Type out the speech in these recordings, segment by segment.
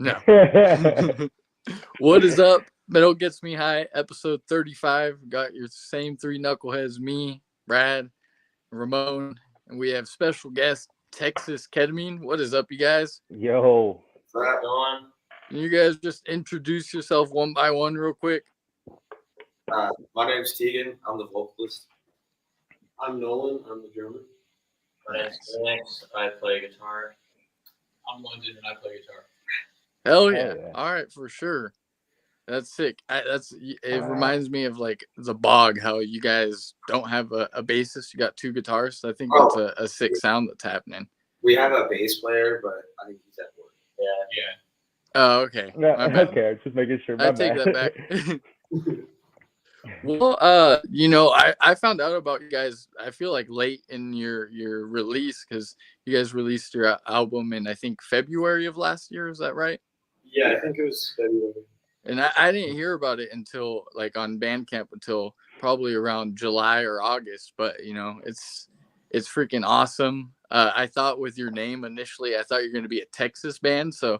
No. What is up? Metal Gets Me High, episode 35. Got your same three knuckleheads, me, Brad, Ramon, and we have special guest, Texas Ketamine. What is up, you guys? Yo. What's going? Can you guys just introduce yourself one by one real quick? My name's Tegan. I'm the vocalist. I'm Nolan. I'm the drummer. My name's Phoenix. I play guitar. I'm London and I play guitar. Hell yeah. All right, for sure. That's sick. It reminds me of like the Bog, how you guys don't have a bassist. You got two guitarists. I think that's a sick sound that's happening. We have a bass player, but I think he's at work. Yeah. Oh, okay. My bad. Okay, just making sure. I take that back. Well, I found out about you guys, I feel like late in your release, because you guys released your album in, I think, February of last year. Is that right? Yeah, I think it was February. And I didn't hear about it until like on Bandcamp until probably around July or August. But it's freaking awesome. I thought with your name initially, I thought you're going to be a Texas band. So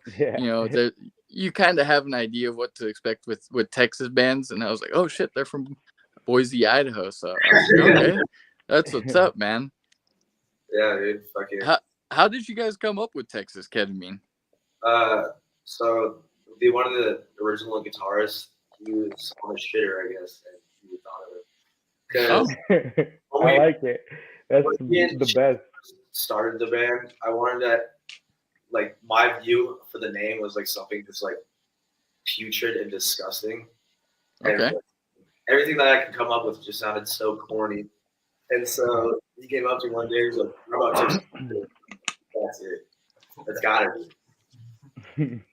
you kind of have an idea of what to expect with Texas bands. And I was like, oh shit, they're from Boise, Idaho. So I was like, okay, that's what's up, man. Yeah, dude. Fucking. How did you guys come up with Texas Ketamine? So one of the original guitarists, he was on the shitter, I guess, and he thought of it. I like it. That's the best. Started the band. I wanted that, like, my view for the name was like something just like putrid and disgusting. And okay. Everything that I could come up with just sounded so corny. And so he came up to me one day. He was like, "How about Texas?" That's it. That's gotta be.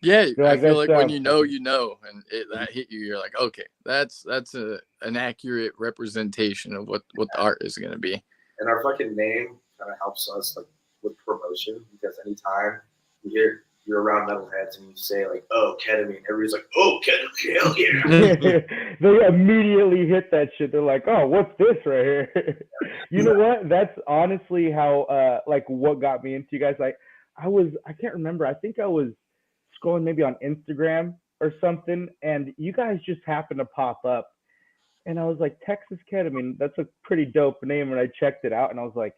Yeah, I feel like when you know, and that hit you, you're like, okay, that's an accurate representation of what the art is going to be. And our fucking name kind of helps us like with promotion, because anytime you're around metalheads and you say like, "Oh, ketamine," everybody's like, "Oh, ketamine, hell yeah!" They immediately hit that shit. They're like, "Oh, what's this right here?" You know what? That's honestly how like what got me into you guys. Like I can't remember. I think I was scrolling maybe on Instagram or something, and you guys just happened to pop up, and I was like, Texas Ketamine, that's a pretty dope name. And I checked it out, and I was like,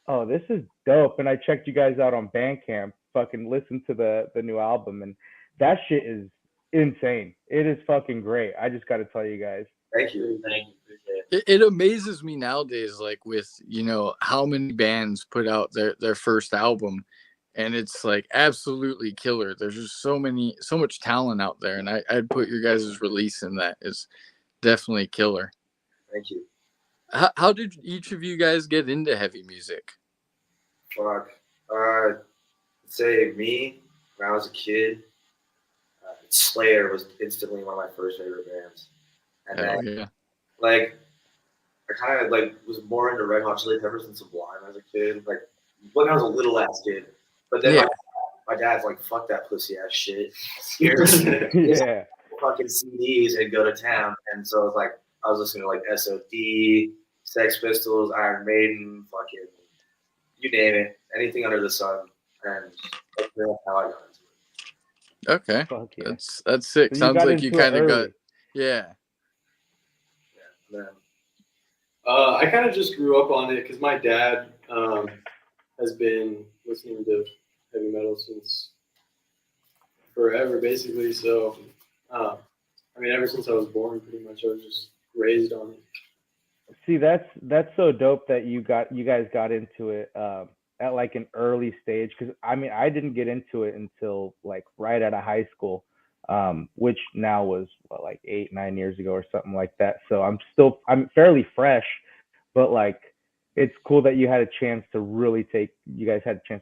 oh, this is dope. And I checked you guys out on Bandcamp, fucking listened to the new album, and that shit is insane. It is fucking great. I just got to tell you guys. Thank you. It amazes me nowadays, like with how many bands put out their first album, and it's like absolutely killer. There's just so much talent out there, and I'd put your guys' release in that is definitely killer. Thank you. How did each of you guys get into heavy music? Fuck. Say me, when I was a kid, Slayer was instantly one of my first favorite bands. And then, like, I kind of like was more into Red Hot Chili Peppers and Sublime as a kid. Like, when I was a little ass kid. But then my dad's like, "Fuck that pussy ass shit." Yeah. Fucking CDs and go to town. And so it's like I was listening to like SOD, Sex Pistols, Iron Maiden, fucking you name it, anything under the sun, and that's how I got into it. Okay, Fuck yeah. That's sick. So Sounds like you kind of got I kind of just grew up on it because my dad has been listening to heavy metal since forever, basically. So, ever since I was born, pretty much, I was just raised on it. See, that's so dope that you guys got into it at like an early stage. Because I didn't get into it until like right out of high school, which now was like 8-9 years ago or something like that. So I'm fairly fresh, but like it's cool that you guys had a chance to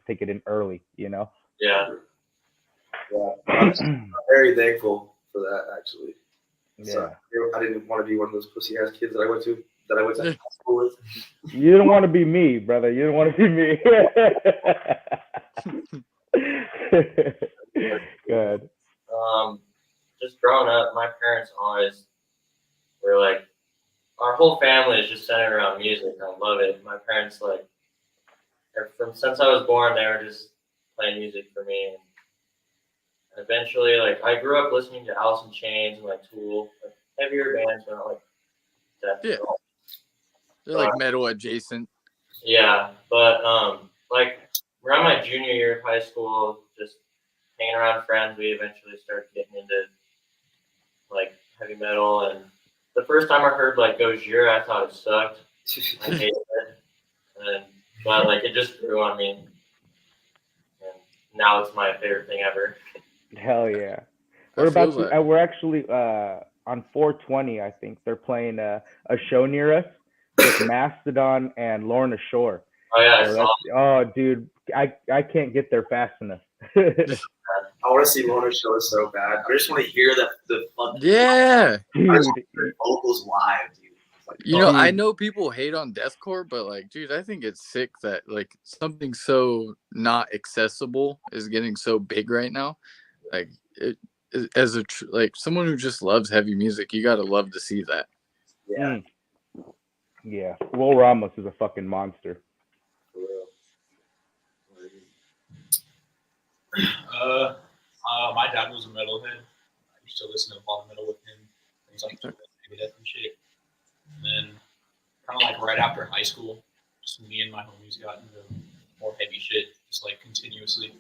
take it in early, Yeah. I'm very thankful for that, actually. Yeah. So I didn't want to be one of those pussy ass kids that I went to high school with. You don't want to be me, brother. You don't want to be me. Good. Just growing up, my parents always were like, our whole family is just centered around music. I love it. My parents, like, since I was born, they were just playing music for me. eventually, like, I grew up listening to Alice in Chains and like Tool, like heavier bands, but not like death metal. They're like metal adjacent. Yeah, but like around my junior year of high school, just hanging around friends, we eventually started getting into like heavy metal. And the first time I heard like Gojira, I thought it sucked. I hated it, but like it just grew on me, and now it's my favorite thing ever. Hell yeah. Like... We're actually on 420, I think they're playing a show near us with Mastodon and Lorna Shore. Oh yeah, oh dude, I can't get there fast enough. I want to see Lorna Shore so bad. I just want to hear the fucking dude, vocals live, dude. Like, you know, I know people hate on deathcore, but like, dude, I think it's sick that like something so not accessible is getting so big right now. Like, as like someone who just loves heavy music, you gotta love to see that. Yeah. Yeah. Will Ramos is a fucking monster. My dad was a metalhead. I used to listen to a lot of metal with him. Things like Megadeth and shit. And then, kind of like right after high school, just me and my homies got into more heavy shit, just like continuously.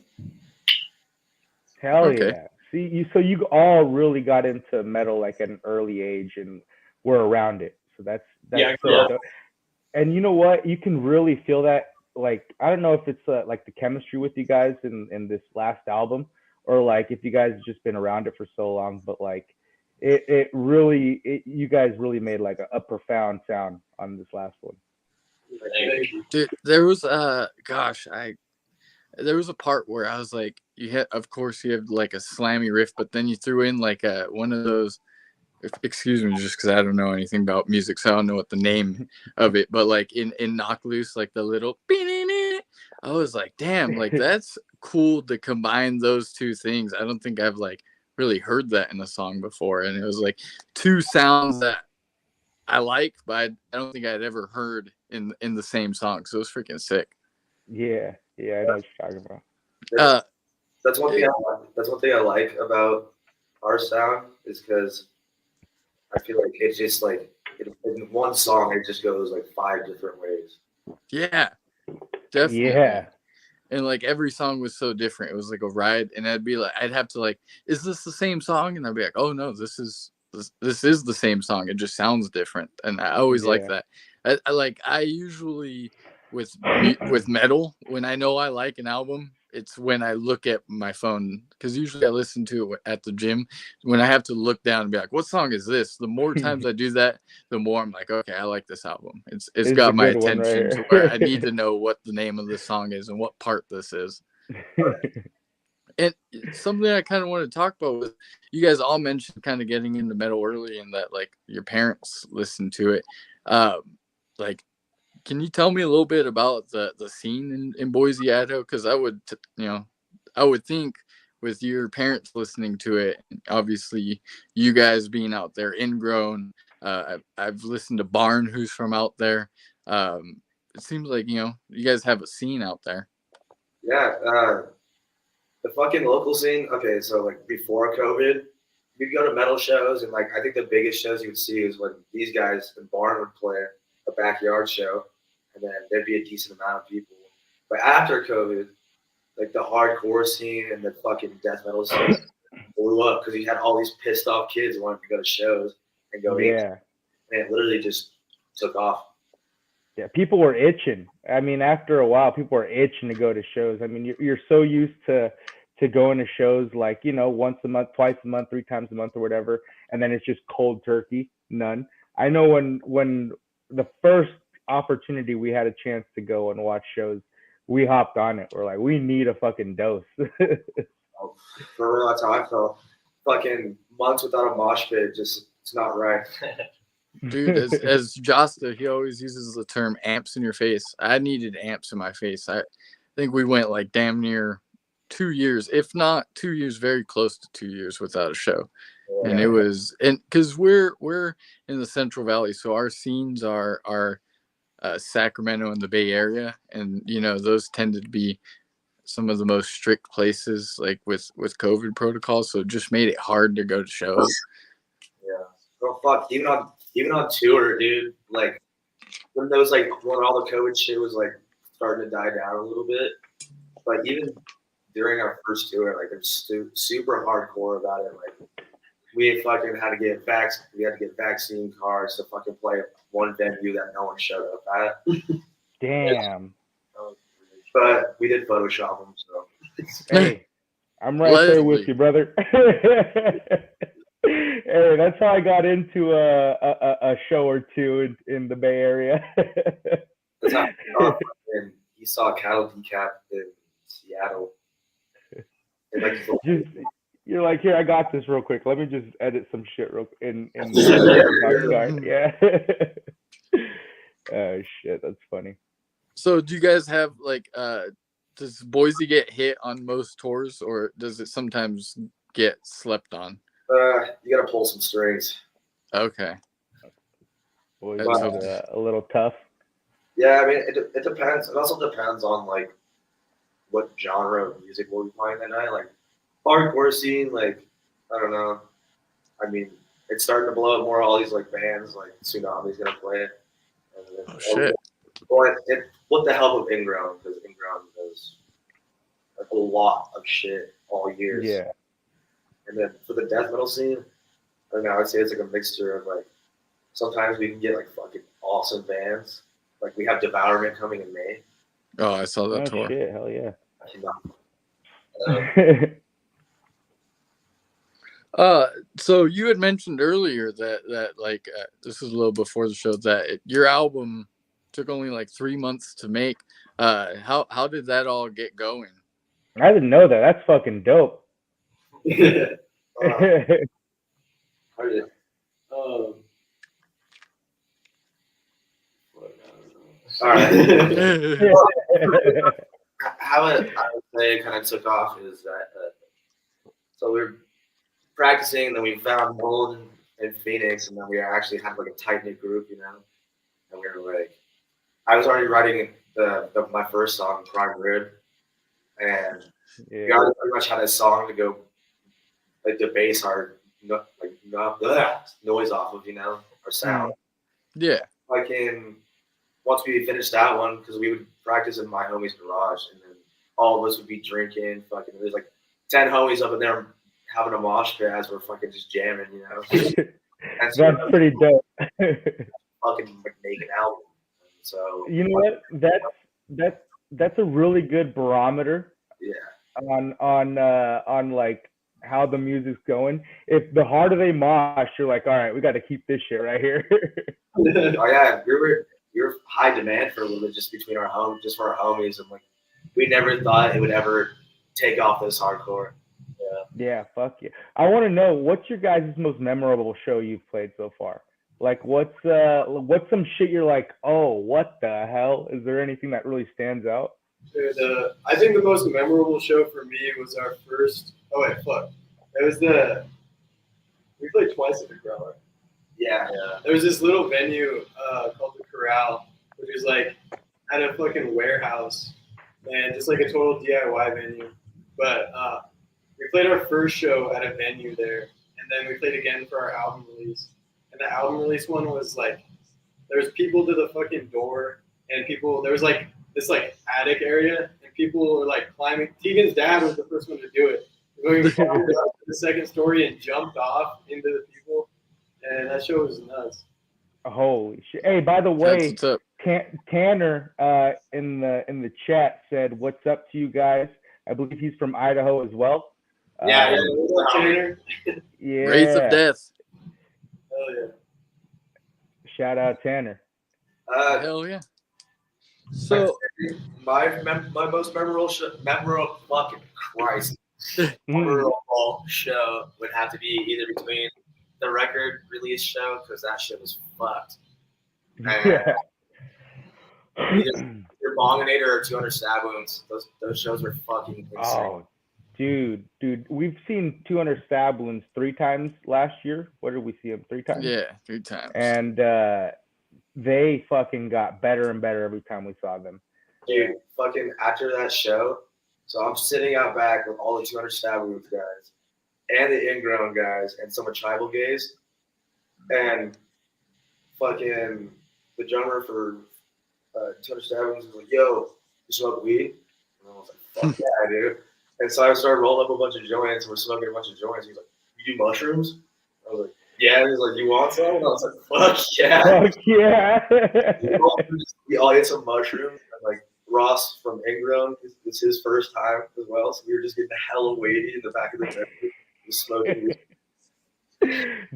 Hell yeah! See, so you all really got into metal like at an early age and were around it. So that's so. And you know what? You can really feel that. Like, I don't know if it's like the chemistry with you guys in this last album, or like if you guys have just been around it for so long, but like it really you guys really made like a profound sound on this last one. Dude, there was there was a part where I was like, of course you have like a slammy riff, but then you threw in like one of those, excuse me, just because I don't know anything about music, so I don't know what the name of it, but like in Knock Loose, like the little, I was like, damn, like that's cool to combine those two things. I don't think I've like really heard that in a song before, and it was like two sounds that I like, but I don't think I'd ever heard in the same song, so it was freaking sick. Yeah, I know what you're talking about. That's one thing. That's one thing I like about our sound is because I feel like it's just like in one song it just goes like 5 different ways. Yeah, definitely. Yeah, and like every song was so different. It was like a ride, and I'd have to like, is this the same song? And I'd be like, oh no, this is the same song. It just sounds different, and I always like that. I usually with metal, when I know I like an album, it's when I look at my phone, because usually I listen to it at the gym. When I have to look down and be like, what song is this? The more times I do that, the more I'm like, okay, I like this album. It's got my attention to where I need to know what the name of the song is and what part this is. And something I kind of want to talk about was, you guys all mentioned kind of getting into metal early and that like your parents listened to it. Like, can you tell me a little bit about the scene in Boise, Idaho? Because I would think with your parents listening to it, obviously you guys being out there ingrown. I've listened to Barn, who's from out there. It seems like you guys have a scene out there. Yeah, the fucking local scene. Okay, so like before COVID, you'd go to metal shows, and like I think the biggest shows you would see is when these guys in Barn would play a backyard show, and then there'd be a decent amount of people. But after COVID, like the hardcore scene and the fucking death metal scene blew up because you had all these pissed off kids wanting to go to shows and go and it literally just took off. Yeah, people were itching. I mean, after a while, people were itching to go to shows. I mean, you're so used to going to shows like, once a month, twice a month, 3 times a month or whatever, and then it's just cold turkey, none. I know when the first opportunity we had a chance to go and watch shows, we hopped on it. We're like, we need a fucking dose. For real, that's how I felt. Fucking months without a mosh pit, it's not right. Dude, as Josta, he always uses the term amps in your face. I needed amps in my face. I think we went like damn near 2 years, if not 2 years, very close to 2 years without a show. Yeah. And it was, and because we're in the Central Valley, so our scenes are Sacramento and the Bay Area, and those tended to be some of the most strict places, like with COVID protocols, so it just made it hard to go to shows. Yeah. Well, fuck. Even on tour, dude. Like when all the COVID shit was like starting to die down a little bit. But even during our first tour, like they're super hardcore about it. Like we fucking had to get vaccine cards to fucking play one venue that no one showed up at. Damn. But we did Photoshop them, so. Hey, I'm right there with you, brother. Hey, that's how I got into a show or two in the Bay Area. That's how he saw Cattle Decap in Seattle. You're like, here, I got this real quick. Let me just edit some shit real in yeah. Oh shit, that's funny. So do you guys have like does Boise get hit on most tours, or does it sometimes get slept on? You gotta pull some strings. Okay. Boise a little tough. Yeah, I mean it depends. It also depends on like what genre of music we'll be playing that night. Like hardcore scene, like I don't know. I mean, it's starting to blow up more. All these like bands, like Tsunami's gonna play it. Oh shit! Well, with the help of Ingrown, because Ingrown does like a lot of shit all year. Yeah. And then for the death metal scene, I don't know. I'd say it's like a mixture of like sometimes we can get like fucking awesome bands. Like we have Devourment coming in May. Oh, I saw that tour. Shit, hell yeah. So you had mentioned earlier that like this is a little before the show that your album took only like 3 months to make. How did that all get going? I didn't know that. That's fucking dope. All right. How I would say it kind of took off is that so we were practicing, and then we found Mold in Phoenix, and then we actually had like a tight knit group, you know. And we were like, I was already writing my first song, Prime Rib, and we already pretty much had a song to go like to base our noise off of, you know, our sound. Yeah. Like once we finished that one, because we would practice in my homie's garage, and then all of us would be drinking. Fucking, there's like 10 homies up in there having a mosh pit as we're fucking just jamming, you know. And so that's pretty dope. Fucking make an album. So you know what? That's a really good barometer. Yeah. On like how the music's going. If the harder they mosh, you're like, all right, we got to keep this shit right here. Oh yeah, we were high demand for a little bit just between our for our homies, and like we never thought it would ever take off this hardcore. Yeah, fuck yeah. I want to know, what's your guys' most memorable show you've played so far? Like, what's some shit you're like, oh, what the hell? Is there anything that really stands out? Dude, I think the most memorable show for me was our first. Oh wait, fuck! It was we played twice at the Growler. Yeah. There was this little venue called the Corral, which was like at a fucking warehouse, and just like a total DIY venue. But we played our first show at a venue there, and then we played again for our album release. And the album release one was like, there was people to the fucking door, and there was like this like attic area, and people were like climbing. Tegan's dad was the first one to do it. We climbed up to the second story and jumped off into the people, and that show was nuts. Holy shit! Hey, by the way, Tanner in the chat said, "What's up to you guys?" I believe he's from Idaho as well. Yeah, Tanner. Yeah. Wraith of Death. Hell yeah! Shout out Tanner. Hell yeah! So my most memorable fucking Christ memorable show would have to be either between the record release show, because that shit was fucked. And either Bonginator or 200 Stab Wounds. Those shows were fucking insane. Oh, dude, we've seen 200 Stab Wounds 3 times last year. What did we see them 3 times? Yeah, 3 times. And they fucking got better and better every time we saw them. Dude, fucking after that show, So I'm sitting out back with all the 200 stab wounds guys and the ingrown guys and some of tribal gays. And fucking the drummer for 200 stab wounds was like, yo, you smoke weed? And I was like, fuck yeah, dude. And so I started rolling up a bunch of joints. We're smoking a bunch of joints. He's like, you do mushrooms? I was like, yeah. And he's like, you want some? And I was like, fuck yeah. Fuck yeah. We all ate some mushrooms. And like Ross from Ingrown, it's his first time as well. So we were just getting hella weighty in the back of the tent, just smoking weed.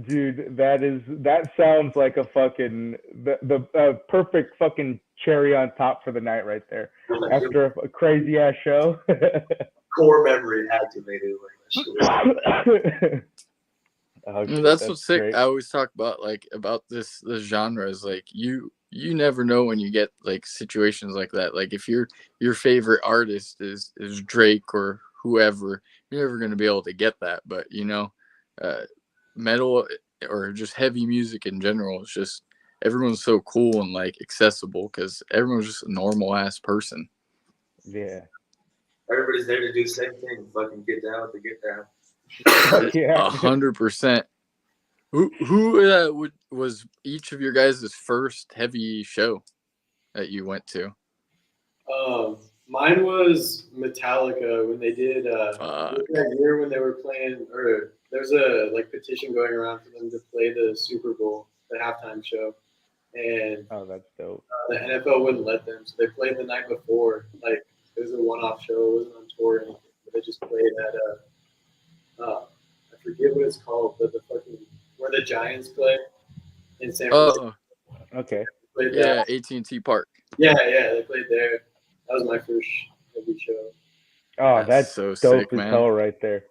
Dude, that sounds like a fucking the perfect fucking cherry on top for the night right there. After a crazy ass show. Core memory activated Oh, shit, that's what's sick. great. I always talk about this genre is like you never know when you get like situations like that. Like if your favorite artist is Drake or whoever, you're never gonna be able to get that. But metal or just heavy music in general is just everyone's so cool and like accessible because everyone's just a normal ass person. Yeah. Everybody's there to do the same thing. Fucking get down with the get down. Yeah. 100%. Who was each of your guys' first heavy show that you went to? Mine was Metallica when they did that year when they were playing, or there's a like petition going around for them to play the Super Bowl, the halftime show, and Oh, that's dope. The NFL wouldn't let them, so they played the night before. Like it was a one-off show, it wasn't on tour or anything. But they just played at I forget what it's called, but the fucking where the Giants play in San Francisco. Oh, okay. Yeah, AT&T Park. Yeah, they played there. That was my first heavy show. Oh, that's so dope sick, as man. hell right there.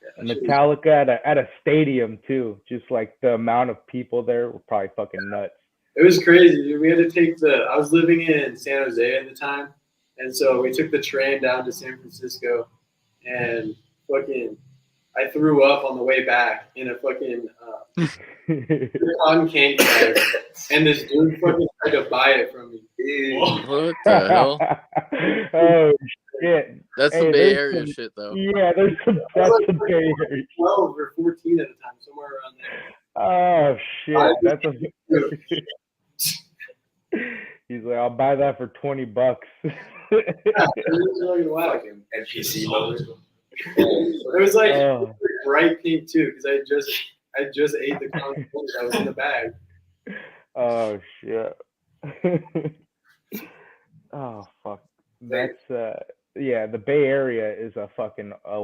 Yeah, Metallica at a stadium too. Just like the amount of people there were probably fucking nuts. It was crazy. We had to take I was living in San Jose at the time, and so we took the train down to San Francisco, and fucking I threw up on the way back in a fucking cotton candy bag, and this dude fucking tried to buy it from me. What the hell? Oh shit! That's some Bay Area shit, though. Yeah, there's that's some Bay Area. 12 or 14 at the time, somewhere around there. Oh shit! That's a. He's like, I'll buy that for $20. Fucking NPC mode. It was like bright pink too, because I just ate the cotton candy that was in the bag. Oh shit. Oh fuck. That's yeah, the Bay Area is a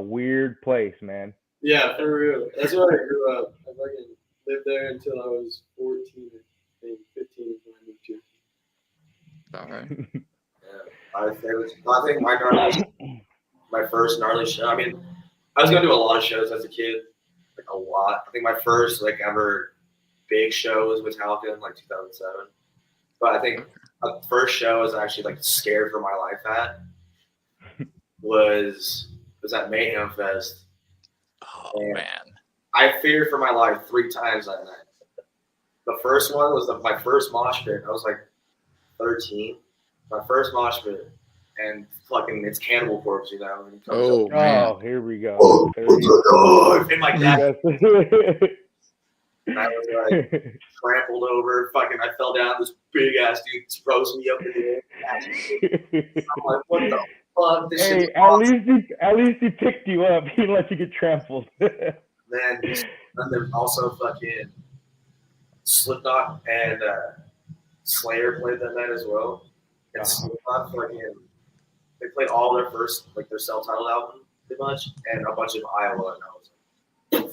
weird place, man. Yeah, for real. That's where I grew up. I fucking lived there until I was 14, I think 15 when I moved here. All right. Yeah, I think my first gnarly show. I mean, I was gonna do a lot of shows as a kid, like a lot. I think my first like ever big show was Metallica in like 2007. But I think the first show I was actually like scared for my life at was at Mayhem Fest. Oh and man, I feared for my life 3 times that night. The first one was my first mosh pit. I was like 13. My first mosh pit, and fucking it's Cannibal Corpse, you know. And Oh man! Here we go. And like that. And I was like trampled over. Fucking, I fell down. This big ass dude throws me up in the air. I'm like, what the fuck? This hey, at least he picked you up. He let you get trampled. Man, and then also fucking Slipknot and Slayer played that night as well. And Slipknot fucking they played all their first their self-titled album pretty much, and a bunch of Iowa. And I was like,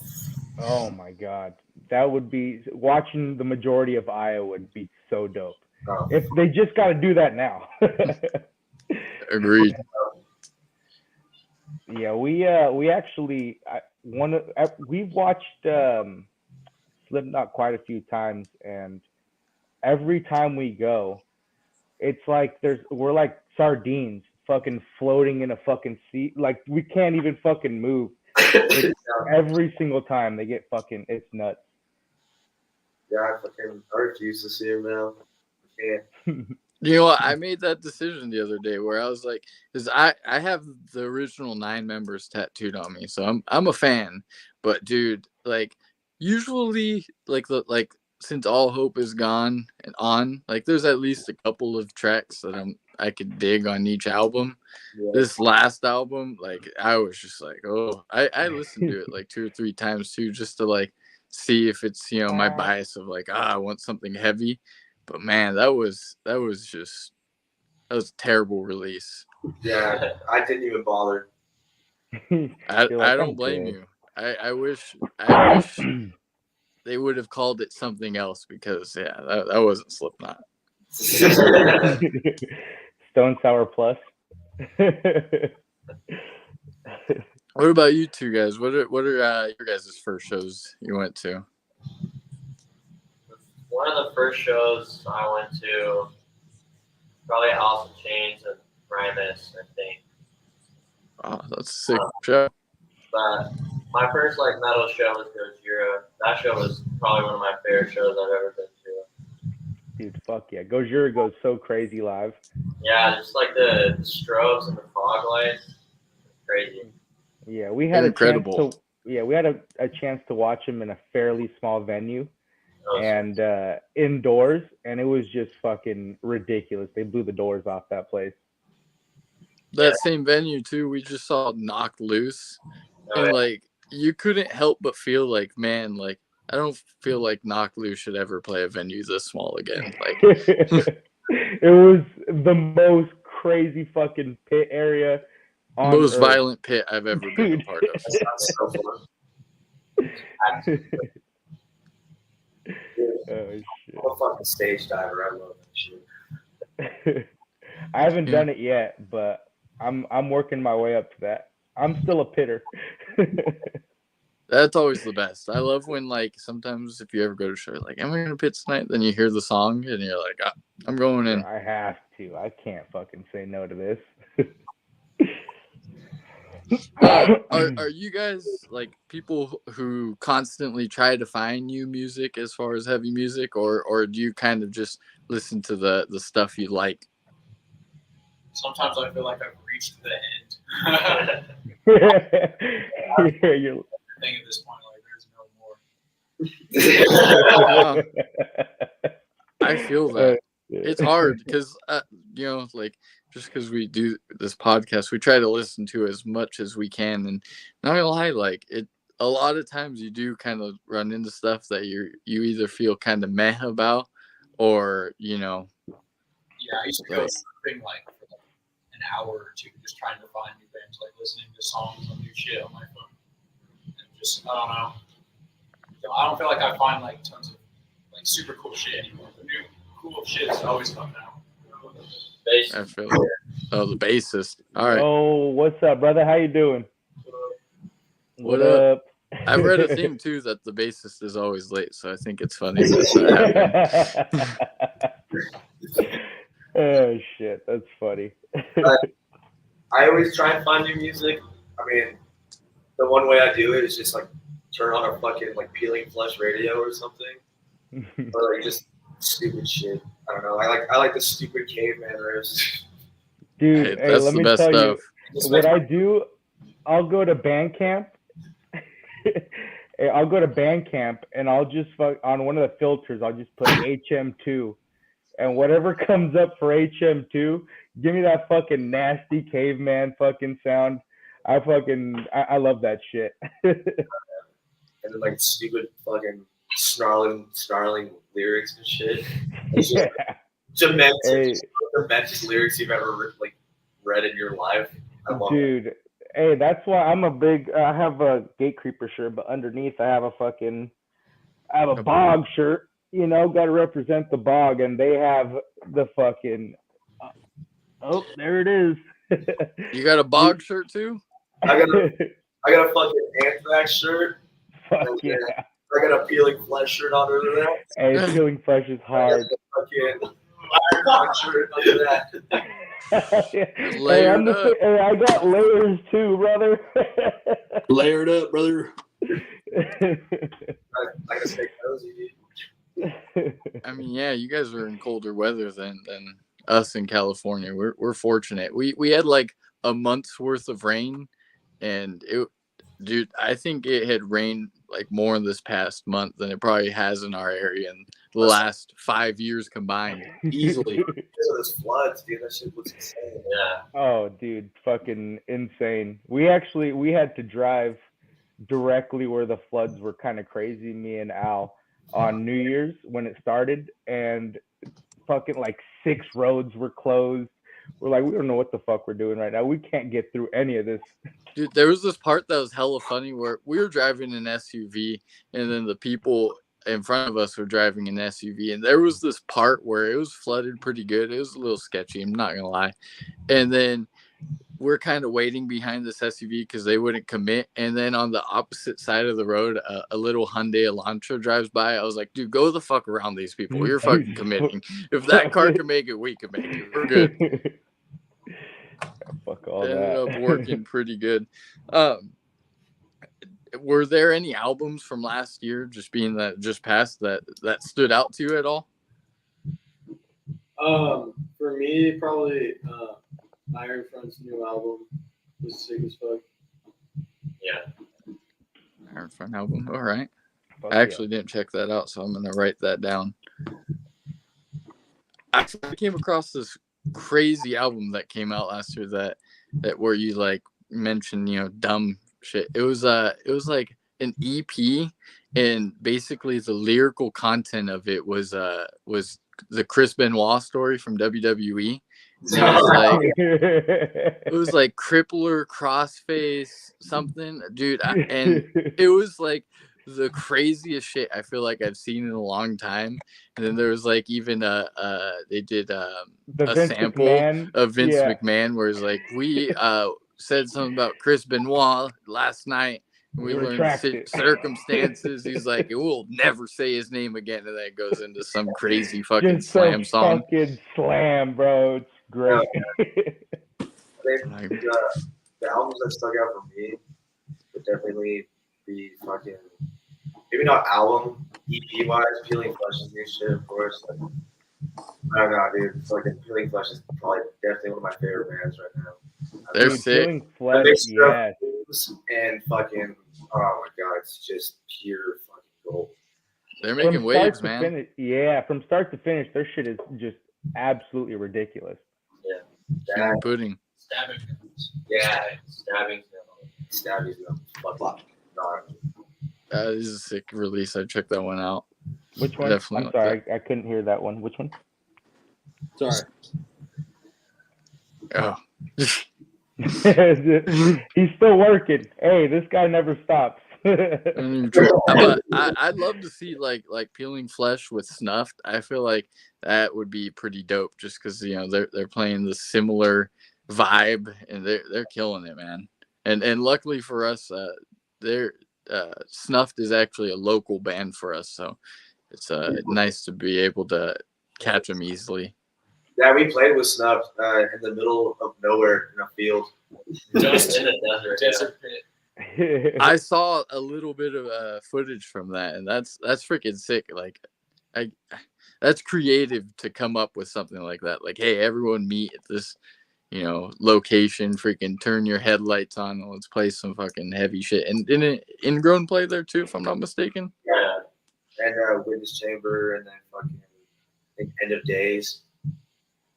oh my god. That would be watching the majority of Iowa would be so dope. Oh. If they just got to do that now. Agreed. Yeah, we actually we've watched Slipknot quite a few times, and every time we go, it's like we're like sardines, fucking floating in a fucking sea. Like we can't even fucking move. Every single time they get fucking, it's nuts. Yeah, I refuse to see him now. I can't. You know what? I made that decision the other day where I was like, because I have the original 9 members tattooed on me, so I'm a fan. But dude, like usually, like since All Hope is gone and on, like there's at least a couple of tracks that I could dig on each album. Yeah. This last album, like I was just like, oh, I listened to it like 2 or 3 times too, just to like see if it's my bias of like I want something heavy. But man, that was a terrible release. Yeah, I didn't even bother. I don't blame you. I wish they would have called it something else because that wasn't Slipknot. Stone Sour Plus. What about you two guys? What are your guys' first shows you went to? One of the first shows I went to, probably Alice in Chains and Primus, I think. Oh, that's a sick show. But my first like metal show was Gojira. That show was probably one of my favorite shows I've ever been to. Dude, fuck yeah. Gojira goes so crazy live. Yeah, just like the strobes and the fog lights. Crazy. Yeah, we had incredible. We had a chance to watch him in a fairly small venue and indoors, and it was just fucking ridiculous. They blew the doors off that place. That same venue too, we just saw Knocked Loose. And like you couldn't help but feel like, man, like I don't feel like Knocked Loose should ever play a venue this small again. Like it was the most crazy fucking pit area. Most violent pit I've ever been a part of. That's so fun. Oh, shit. I'm a fucking stage diver. I love that shit. I haven't done it yet, but I'm working my way up to that. I'm still a pitter. That's always the best. I love when like sometimes if you ever go to a show, like, am I gonna pit tonight? Then you hear the song and you're like, I'm going in. I have to. I can't fucking say no to this. Are you guys like people who constantly try to find new music as far as heavy music, or do you kind of just listen to the stuff you like? Sometimes I feel like I've reached the end. You're... thing at this point, like there's no more. I feel that it's hard because like just because we do this podcast, we try to listen to as much as we can, and not gonna lie, like it a lot of times you do kind of run into stuff that you either feel kind of meh about, or Yeah, I used to go something like for like an hour or two just trying to find new bands, like listening to songs on new shit on my phone. And just I don't know. I don't feel like I find like tons of like super cool shit anymore. The new cool shit is always coming out. I feel it. Oh, the bassist. All right. Oh, what's up, brother? How you doing? What up? I've read a thing too that the bassist is always late, so I think it's funny that happened. Oh shit, that's funny. I always try and find new music. I mean, the one way I do it is just like turn on a fucking like Peeling Flesh radio or something, or like just stupid shit. I don't know. I like the stupid caveman riffs. Dude, hey, that's let the me best tell stuff. you what I do. I'll go to Bandcamp. I'll go to Bandcamp and I'll just on one of the filters. I'll just put HM2, and whatever comes up for HM2, give me that fucking nasty caveman fucking sound. I love that shit. And then like stupid fucking snarling lyrics and shit. It's just demented lyrics you've ever like read in your life. I love Dude, that. Hey, that's why I'm I have a Gate Creeper shirt, but underneath I have a bog shirt. You know, got to represent the bog, and they have the fucking. Oh, there it is. You got a bog shirt too? I got a fucking Anthrax shirt. Fuck yeah. I got a Peeling Flesh shirt under that. Hey, Peeling Flesh is hard. Fucking Iron shirt under that. Layered up. Hey, I got layers too, brother. Layered up, brother. I gotta stay cozy, dude. I mean, yeah, you guys are in colder weather than us in California. We're fortunate. We had like a month's worth of rain, and dude, I think it had rained like more this past month than it probably has in our area in the last 5 years combined, easily. Those floods, dude, that shit was insane. Yeah. Oh, dude, fucking insane. We had to drive directly where the floods were kind of crazy, me and Al, on New Year's when it started, and fucking like 6 roads were closed. We're like, we don't know what the fuck we're doing right now. We can't get through any of this. Dude, there was this part that was hella funny where we were driving an SUV, and then the people in front of us were driving an SUV, and there was this part where it was flooded pretty good. It was a little sketchy, I'm not gonna lie. And then we're kind of waiting behind this SUV because they wouldn't commit. And then on the opposite side of the road, a little Hyundai Elantra drives by. I was like, dude, go the fuck around these people. You're fucking committing. If that car can make it, we can make it. We're good. Fuck all It that. ended up working pretty good. Were there any albums from last year, just past that stood out to you at all? For me, probably Iron Front's new album was sick as fuck. Yeah. Iron Front album. All right. Fuck I actually didn't check that out, so I'm gonna write that down. I came across this crazy album that came out last year that where you like mentioned, dumb shit. It was like an EP, and basically the lyrical content of it was the Chris Benoit story from WWE. It was like crippler, crossface, something, dude. And it was like the craziest shit I feel like I've seen in a long time. And then there was like even they did a sample of Vince McMahon where it's like, we said something about Chris Benoit last night. We learned circumstances. He's like, we'll never say his name again, and then it goes into some crazy fucking slam song. Fucking slam, bro. It's great. The albums that stuck out for me would definitely be fucking, maybe not album, EP wise, Peeling Flesh is new shit, of course. Like, I don't know, dude. Fucking Peeling Flesh is probably definitely one of my favorite bands right now. They're sick. Peeling Flesh, yes. And fucking, oh my god, it's just pure fucking gold. They're making waves, man. From start to finish, their shit is just absolutely ridiculous. Yeah. Pudding. Stabbing. Yeah. Stabbing. That is a sick release. I checked that one out. Which one? Definitely. I'm sorry, I couldn't hear that one. Which one? Sorry. Oh. He's still working. Hey, this guy never stops. But I'd love to see like Peeling Flesh with Snuffed. I feel like that would be pretty dope, just because they're playing the similar vibe, and they're killing it, man. And luckily for us, they're Snuffed is actually a local band for us, so it's nice to be able to catch them easily. Yeah, we played with Snuffed in the middle of nowhere in a field. Just in the desert pit. I saw a little bit of footage from that, and that's freaking sick. Like, that's creative to come up with something like that. Like, hey, everyone meet at this, location. Freaking turn your headlights on and let's play some fucking heavy shit. And didn't Ingrown play there too, if I'm not mistaken? Yeah, and Witness Chamber, and then fucking End of Days.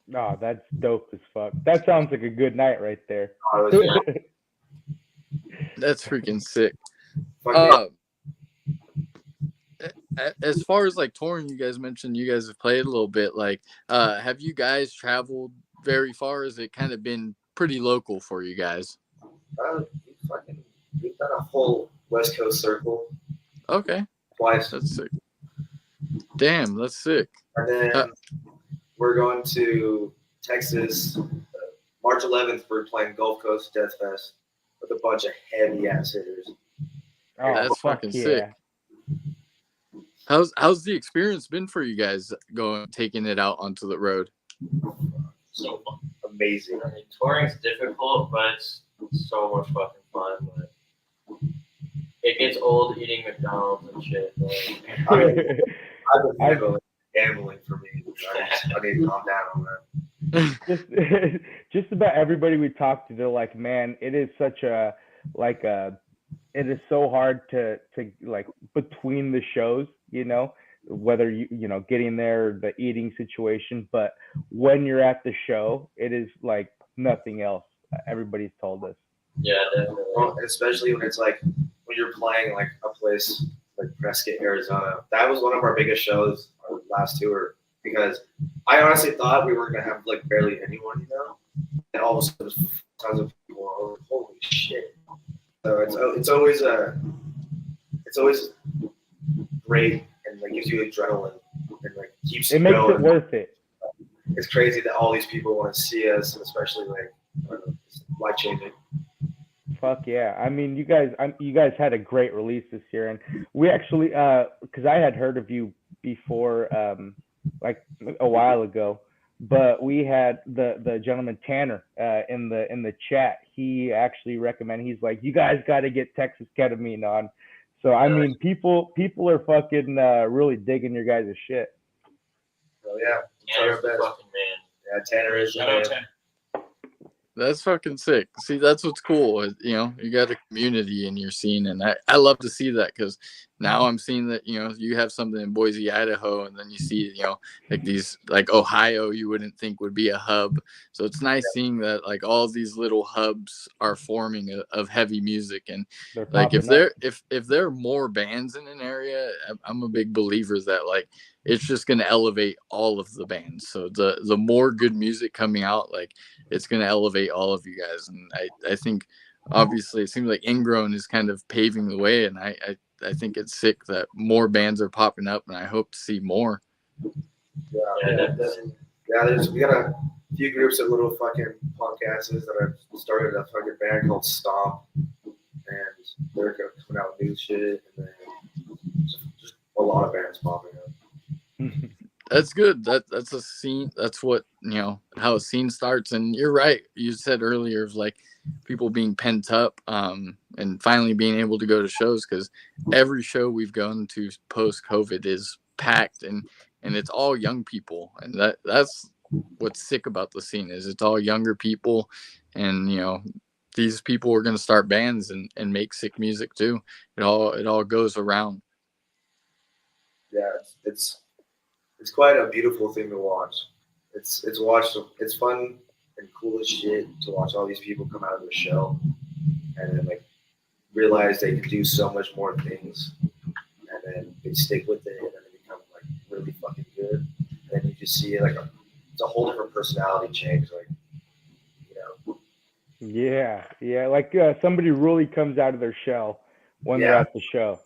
No, that's dope as fuck. That sounds like a good night right there. That's freaking sick. As far as like touring, you guys mentioned you guys have played a little bit. Like, have you guys traveled very far? Has it kind of been pretty local for you guys? We've done a whole West Coast circle. Okay. Twice. That's sick. Damn, that's sick. And then we're going to Texas March 11th. We're playing Gulf Coast Death Fest with a bunch of heavy ass hitters. Oh, that's fucking sick. How's the experience been for you guys taking it out onto the road? So fun. Amazing. I mean, touring's difficult, but it's so much fucking fun. But it gets old eating McDonald's and shit. I've been gambling for me. I need to calm down on that. just just about everybody we talked to, they're like, man, it is such a like a it is so hard to like between the shows, whether getting there, the eating situation, but when you're at the show, it is like nothing else. Everybody's told us. Yeah, definitely. Well, especially when it's like when you're playing like a place like Prescott, Arizona. That was one of our biggest shows our last tour because I honestly thought we weren't gonna have like barely anyone, and all of a sudden there's tons of people. I was like, holy shit! So it's always great and like gives you adrenaline and like keeps you It makes going. it worth it. It's crazy that all these people want to see us, and especially like I don't know, it's life changing. Fuck yeah! I mean, you guys had a great release this year, and we actually, because I had heard of you before, like a while ago, but we had the gentleman Tanner in the chat. He actually recommended. He's like, you guys got to get Texas Ketamine on. So I mean, people are fucking really digging your guys' shit. So yeah, Tanner's the fucking man. Yeah, Tanner is. Shout out Tanner. That's fucking sick. See, that's what's cool. You got a community in your scene, and I love to see that because now I'm seeing that, you have something in Boise, Idaho, and then you see, like these, like Ohio, you wouldn't think would be a hub. So it's nice seeing that, like, all these little hubs are forming of heavy music. And like, if there are more bands in an area, I'm a big believer that, like, it's just going to elevate all of the bands. So the more good music coming out, like, it's going to elevate all of you guys. And I think obviously it seems like Ingrown is kind of paving the way. And I think it's sick that more bands are popping up, and I hope to see more. Yeah, we got a few groups of little fucking podcasts that have started a fucking band called Stomp, and they're coming out with new shit, and then just a lot of bands popping up. That's good. That's a scene. That's what, how a scene starts. And you're right. You said earlier of like people being pent up, and finally being able to go to shows, because every show we've gone to post COVID is packed, and it's all young people. And that's what's sick about the scene is it's all younger people, and these people are going to start bands and make sick music too. It all goes around. Yeah, it's quite a beautiful thing to watch. It's fun and cool as shit to watch all these people come out of the show and then like realize they can do so much more things, and then they stick with it, and then they become like really fucking good. And then you just see like it's a whole different personality change, like Yeah, like somebody really comes out of their shell when they're at the show.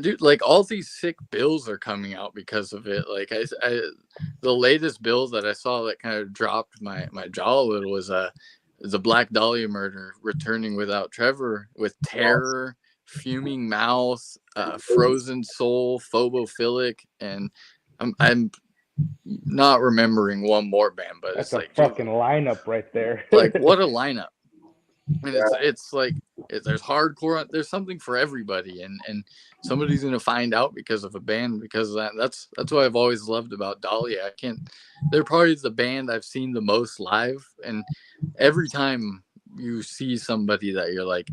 Dude, like all these sick bills are coming out because of it. Like the latest bill that I saw that kind of dropped my jaw a little was the Black Dahlia murder, returning without Trevor, with Terror, Fuming Mouth, Frozen Soul, Phobophilic, and I'm not remembering one more band, but that's it's like fucking lineup right there. like what a lineup. And it's like there's hardcore, there's something for everybody, and somebody's gonna find out because of a band, because of that. That's what I've always loved about Dahlia. They're probably the band I've seen the most live, and every time you see somebody that you're like,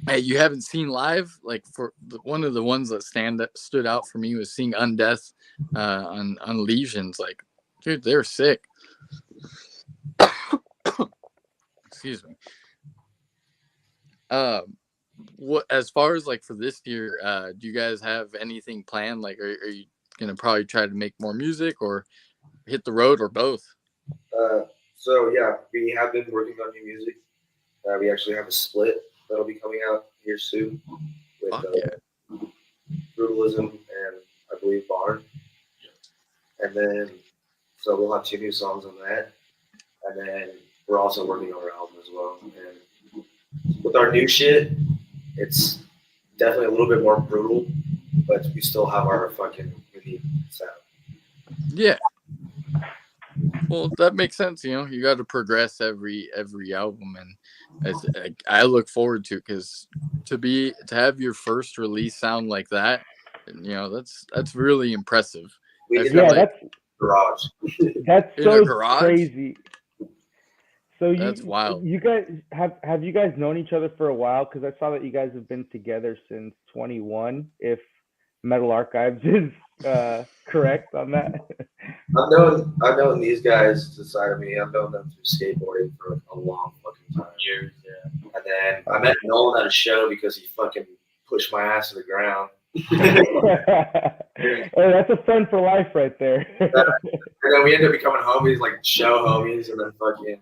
hey, you haven't seen live, like for one of the ones that stood out for me was seeing Undeath on Legions. Like, dude, they're sick. Excuse me. What, as far as like for this year, do you guys have anything planned? Like, are you gonna probably try to make more music or hit the road, or both? So yeah, we have been working on new music. We actually have a split that'll be coming out here soon with Brutalism and I believe Barn. And then so we'll have 2 new songs on that. And then we're also working on our album as well. And with our new shit, it's definitely a little bit more brutal, but we still have our fucking unique sound. Yeah. Well, that makes sense. You got to progress every album, and I look forward to, because to have your first release sound like that, that's really impressive. garage. That's In so a garage? crazy. So That's wild. you guys have you guys known each other for a while? Because I saw that you guys have been together since 21. If Metal Archives is correct on that. I've known these guys to the side of me. I've known them through skateboarding for like a long fucking time. Years, yeah. And then I met Nolan at a show because he fucking pushed my ass to the ground. Hey, that's a friend for life right there. And then we ended up becoming homies, like show homies, and then fucking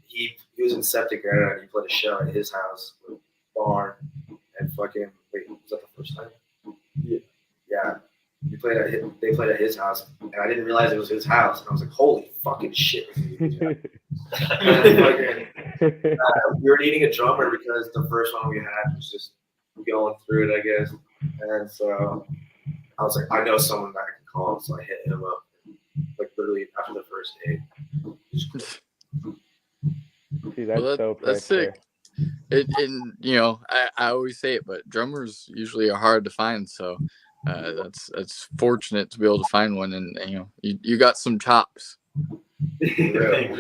he was in Septic Era and he played a show at his house, barn, and fucking wait, was that the first time? Yeah. They played at his house, and I didn't realize it was his house, and I was like, "Holy fucking shit!" And then, we were needing a drummer because the first one we had was just going through it, I guess. And so I was like, I know someone that I can call, so I hit him up, like literally after the first date. See, that's dope. That's sick. And you know, I always say it, but drummers usually are hard to find, so that's fortunate to be able to find one, and you know, you got some chops. Okay.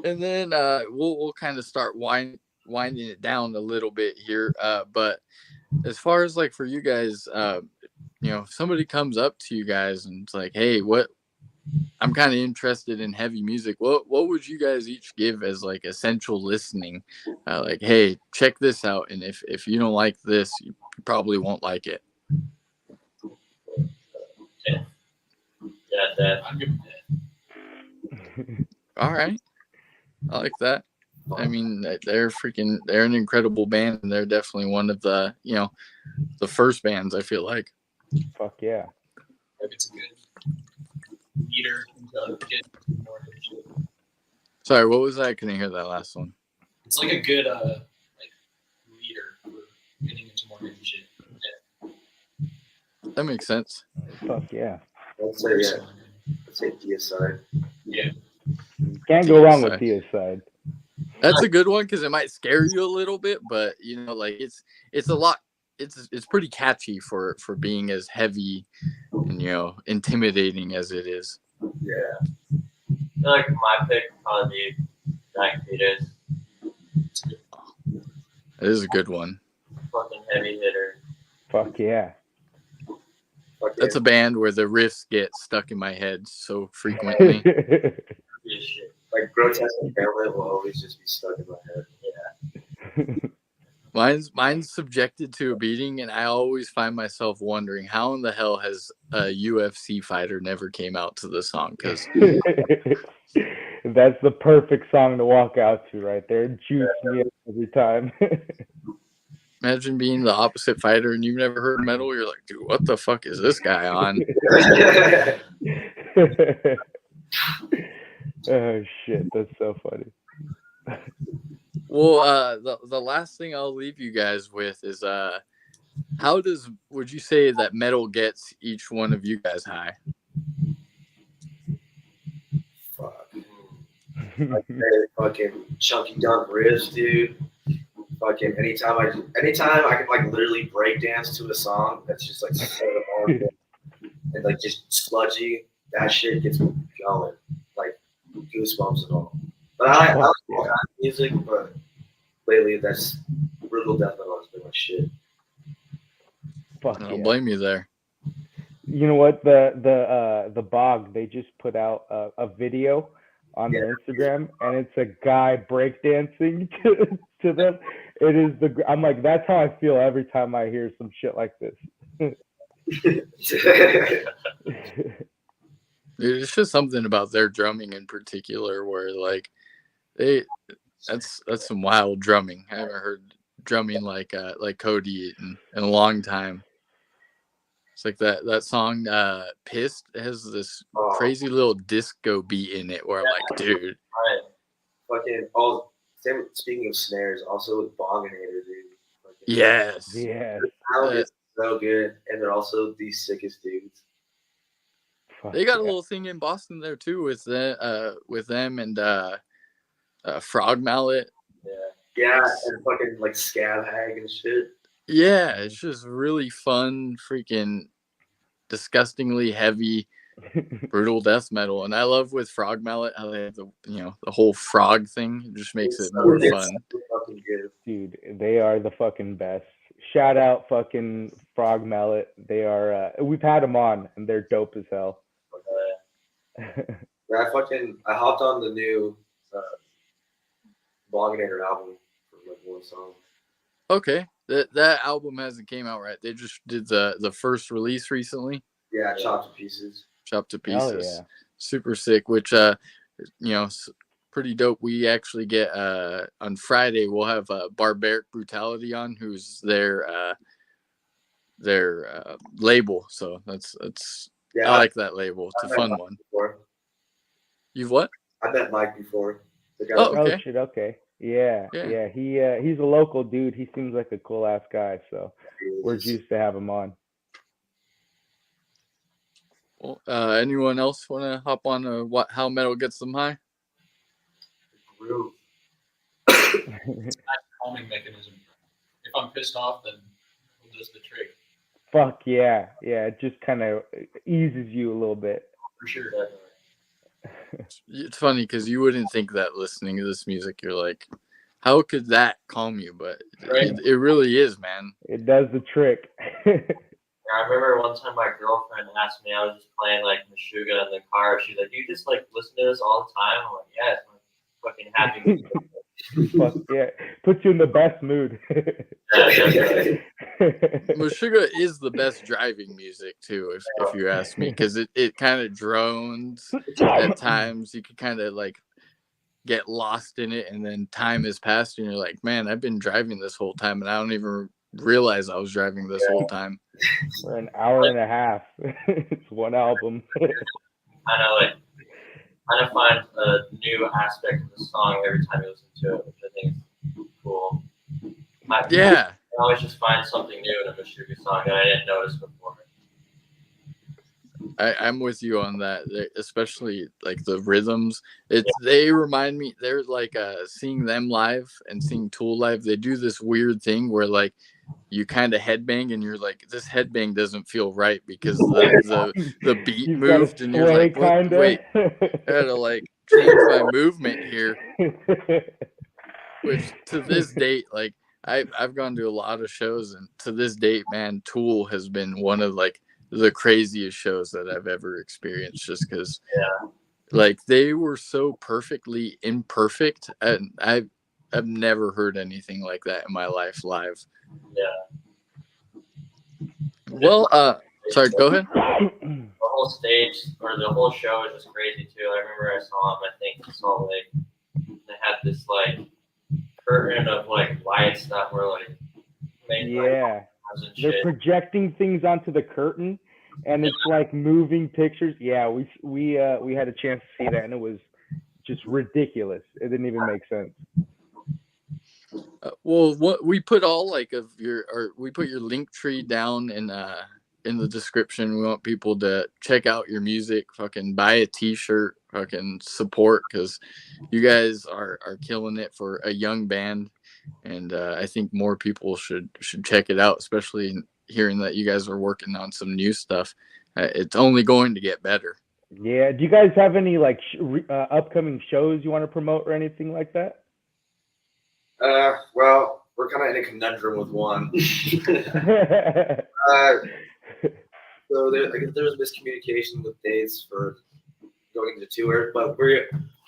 And then we'll kind of start winding it down a little bit here. But as far as like for you guys, you know, if somebody comes up to you guys and it's like, hey, I'm kind of interested in heavy music. What would you guys each give as like essential listening? Like, hey, check this out, and if you don't like this, you probably won't like it. Yeah, I'm good with that. All right, I like that. I mean, they're an incredible band, and they're definitely one of the, you know, the first bands, I feel like. Fuck yeah. It's a good leader to get more shit. Sorry, what was that? I couldn't hear that last one. It's like a good like leader for getting into more heavy shit. That makes sense. Fuck yeah. Let's say Deicide. Yeah. Can't go wrong with Deicide. That's a good one because it might scare you a little bit, but you know, like it's a lot. It's pretty catchy for being as heavy and, you know, intimidating as it is. Yeah. I feel like my pick would probably be Dying Fetus. It is a good one. Fucking heavy hitter. Fuck yeah. That's a band where the riffs get stuck in my head so frequently. Like Grotesque and Fairlight will always just be stuck in my head. Yeah. Mine's subjected to a beating, and I always find myself wondering how in the hell has a UFC fighter never came out to the song? Because that's the perfect song to walk out to right there. It juices me up every time. imagine being the opposite fighter and you've never heard metal. You're like, dude, what the fuck is this guy on? Oh shit, that's so funny. Well, the last thing I'll leave you guys with is how would you say that metal gets each one of you guys high? Fuck. Like, fucking chunky dunk riffs, dude. Fucking anytime I can like literally break dance to a song that's just like so hard and like just sludgy, that shit gets me going. Like goosebumps and all. But I like all kinds of music, but lately that's brutal death metal has been my shit. Fuck I yeah. don't blame you there. You know what? The Bog, they just put out a video on their Instagram, and it's a guy breakdancing to them. It is I'm like, that's how I feel every time I hear some shit like this. It's just something about their drumming in particular where like that's some wild drumming. I haven't heard drumming like Cody in a long time. It's like that song Pissed has this crazy little disco beat in it where I'm like, dude. Fucking speaking of snares, also with Bonginator, dude. Fucking, yes. Yeah. It's so good, and they're also the sickest dudes. They got a little thing in Boston there too with them and Frog Mallet. Yeah, and fucking like Scab Hag and shit. Yeah, it's just really fun, freaking disgustingly heavy, brutal death metal. And I love with Frog Mallet how they have the whole frog thing. It just makes it more fun. Fucking good. Dude, they are the fucking best. Shout out fucking Frog Mallet. They are we've had them on and they're dope as hell. Yeah, I hopped on the new Bloginator album for like one song. Okay. That album hasn't came out right. They just did the first release recently. Yeah, Chopped to Pieces. Chopped to Hell Pieces. yeah. Super sick, which pretty dope. We actually get on Friday we'll have Barbaric Brutality on, who's their label. So that's I like that label. It's a fun one. Before. You've what? I met Mike before. Oh, okay. Oh shit, okay. Yeah. He's a local dude. He seems like a cool ass guy, so we're juiced to have him on. Well, anyone else want to hop on how metal gets them high? Groove. It's a nice calming mechanism. If I'm pissed off, then it does the trick. Fuck yeah. Yeah, it just kind of eases you a little bit. For sure. It's funny because you wouldn't think that listening to this music. You're like, how could that calm you? But it really is, man. It does the trick. I remember one time my girlfriend asked me, I was just playing like Meshuggah in the car. She's like, "You just like listen to this all the time?" I'm like, "Yeah, it's my fucking happy." Fuck yeah, puts you in the best mood. Meshuggah is the best driving music too, if you ask me, because it kind of drones at times. You can kind of like get lost in it, and then time has passed, and you're like, "Man, I've been driving this whole time, and I don't even realize I was driving this whole time." For an hour and a half. It's one album. kind of find a new aspect of the song every time you listen to it, which I think is cool. I always just find something new in a Meshuggah song that I didn't notice before. I'm with you on that, especially like the rhythms. They remind me. They're like seeing them live and seeing Tool live. They do this weird thing where like you kind of headbang and you're like, this headbang doesn't feel right because the beat You've moved and you're like, what? Wait, I gotta like change my movement here. Which to this date, like I've gone to a lot of shows, and to this date, man, Tool has been one of like the craziest shows that I've ever experienced, just because like they were so perfectly imperfect, and I've never heard anything like that in my life live. Yeah. Well, sorry, go ahead. The whole stage or the whole show is just crazy too. I remember I saw them, I think in Salt Lake. They had this like curtain of like lights that were like made they're projecting things onto the curtain, and it's like moving pictures. Yeah, we had a chance to see that, and it was just ridiculous. It didn't even make sense. Well, what we put all like of your, or we put your link tree down in the description. We want people to check out your music, fucking buy a t-shirt, fucking support, because you guys are killing it for a young band, and I think more people should check it out, especially hearing that you guys are working on some new stuff. It's only going to get better. Yeah. Do you guys have any like upcoming shows you want to promote or anything like that? Well, we're kind of in a conundrum with one. So I guess there was miscommunication with dates for going to tour, but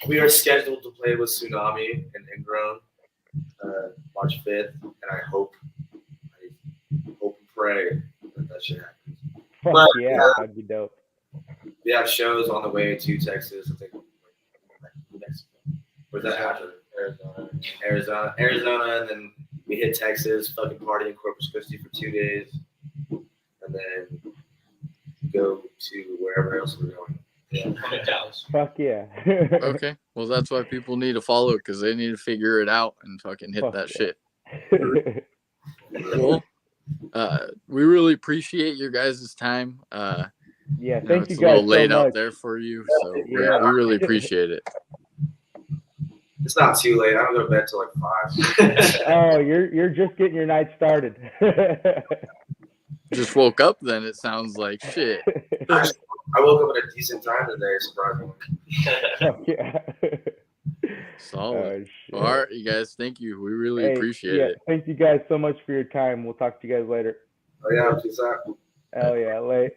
we are scheduled to play with Tsunami and Ingrown March 5th, and I hope and pray that shit happens. Fuck yeah, that'd be dope. We have shows on the way to Texas, I think, Mexico. Where's that after? Arizona, and then we hit Texas, fucking party in Corpus Christi for 2 days, and then go to wherever else we're going. Yeah, Dallas. Fuck yeah. Okay, well that's why people need to follow, because they need to figure it out and fucking hit that shit. Well, we really appreciate your guys' time. Yeah, thank you guys. It's a little late out there for you, so we really appreciate it. It's not too late. I don't go to bed till like 5. Oh, you're just getting your night started. Just woke up then, it sounds like. Shit. I woke up at a decent time today, surprisingly. Yeah. Solid. Oh, All right, you guys. Thank you. We really hey, appreciate yeah, it. thank you guys so much for your time. We'll talk to you guys later. Oh yeah, peace out. Hell yeah, late.